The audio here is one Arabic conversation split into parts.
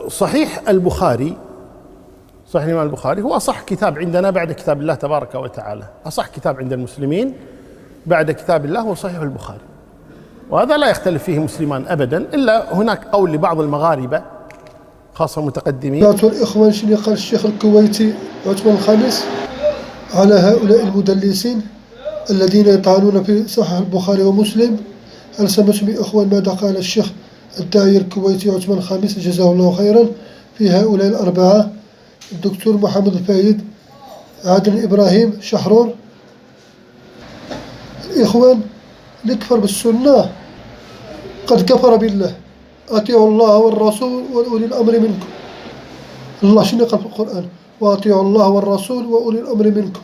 صحيح البخاري، صحيح الإمام البخاري هو أصح كتاب عندنا بعد كتاب الله تبارك وتعالى. أصح كتاب عند المسلمين بعد كتاب الله هو صحيح البخاري، وهذا لا يختلف فيه مسلمان أبدا، إلا هناك قول لبعض المغاربة خاصة المتقدمين. الإخوان شنو قال الشيخ الكويتي عثمان الخامس على هؤلاء المدلسين الذين يطعنون في صحيح البخاري ومسلم؟ هل سمعتم يا إخوان ماذا قال الشيخ الداعية الكويتي عثمان الخامس جزاه الله خيرا في هؤلاء الأربعة؟ الدكتور محمد الفايد، عادل إبراهيم، شحرور. الإخوان اللي كفر بالسنة قد كفر بالله. أطيعوا الله والرسول وأولي الأمر منكم. الله شنو قال في القرآن؟ وأطيعوا الله والرسول وأولي الأمر منكم.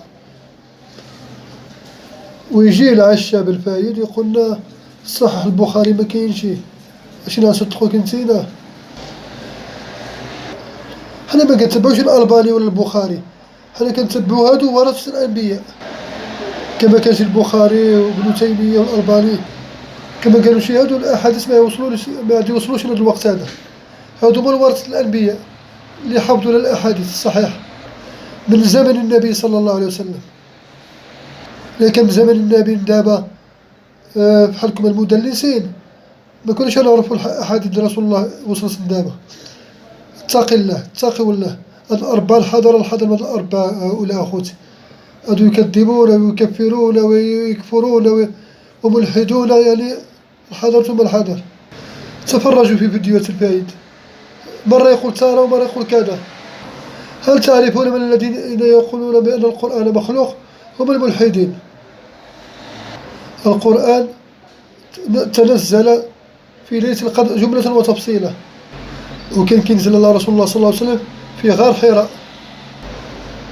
ويجي العشاب الفايد يقولنا صحح البخاري ما كاينش، شنو نصدقوك نسينا؟ حنا ما كنتبعوش الألباني ولا البخاري، حنا كنتبعو هادو ورثة الأنبياء، كما كانش البخاري وابن تيمية والألباني كما كانوا شي هادو الأحاديث ما يوصلوش لهاد الوقت هذا. هادو هما ورثة الأنبياء اللي حفظوا الأحاديث الصحيحة من زمن النبي صلى الله عليه وسلم. لكن زمن النبي دابا بحالكم المدلسين ما كناش نعرفوا الأحاديث رسول الله وصلت دابا. اتقي الله، اتقي الله. هاد الأربعة الحذر من هاد الأربعة هؤلاء أخوتي، هادو يكذبون ويكفرون ويكفرون وملحدون، يعني الحذر ثم الحذر. تفرجوا في فيديوهات الفايد، مرة يقول ترى ومرة يقول كذا. هل تعرفون من الذين يقولون بأن القرآن مخلوق؟ هم الملحدين. القرآن تنزل في ليلة القدر جملة وتفصيلا، وكان كينزل على رسول الله صلى الله عليه وسلم في غار حراء.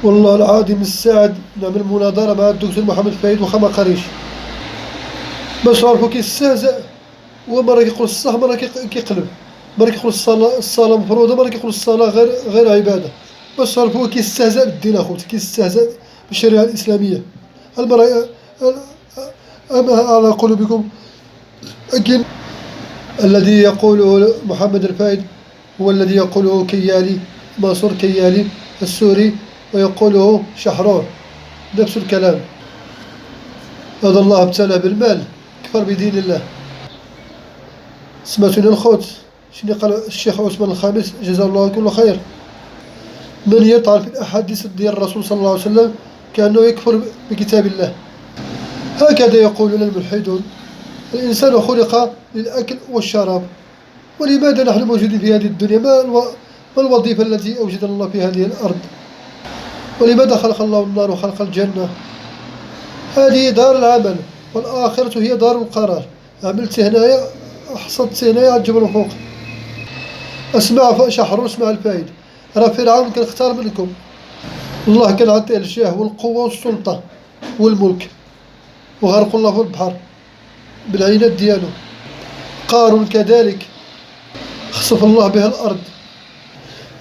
والله العظيم السعد نعمل مناظرة مع الدكتور محمد الفايد وخا ما قريش باش نعرفو كيستهزأ، هو مرة كيقول الصح مرة كيقلب، مرة كيقول الصلاة مفروضة، مرة كيقول الصلاة غير عبادة، باش تعرفوا كيستهزأ بالدين أخوتي، كيستهزأ بالشريعة الإسلامية. المرأة أما على قلوبكم. لكن الذي يقوله محمد الفايد هو الذي يقوله كيالي، منصور كيالي السوري، ويقوله شحرور نفس الكلام. هذا الله ابتلاه بالمال، كفر بدين الله. سمعتوني الخوت شنو قال الشيخ عثمان الخامس جزاه الله كل خير؟ من يطعن في الأحاديث ديال الرسول صلى الله عليه وسلم كأنه يكفر بكتاب الله. هكذا يقولون الملحدون. الإنسان خلق للأكل والشراب، ولماذا نحن موجودين في هذه الدنيا؟ ما الوظيفة التي أوجد الله في هذه الأرض؟ ولماذا خلق الله النار وخلق الجنة؟ هذه دار العمل، والآخرة هي دار القرار. عملت هنايا حصدت هنايا عالجبل فوق. اسمع شحرور، اسمع الفايد. راه فرعون كان اختار منكم، الله كان عطيه الجاه والقوة والسلطة والملك، وغرقوا الله في البحر بالعينات ديالو. قارون كذلك خسف الله بها الأرض.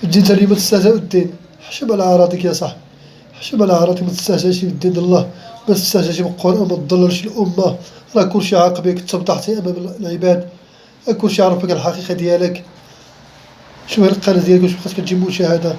تجي انت اليوم تستهزأ بالدين، حشم على أعراضك يا صاحبي، حشم على أعراضك، ما تستهزأش بالدين الله، ما تستهزأش بالقرآن، ما تضللش الأمة. راه كلشي عاقبك تبطحتي أمام العباد، كلشي عرفك الحقيقة ديالك. شوف القناة ديالك واش بقات كتجيب مشاهدة.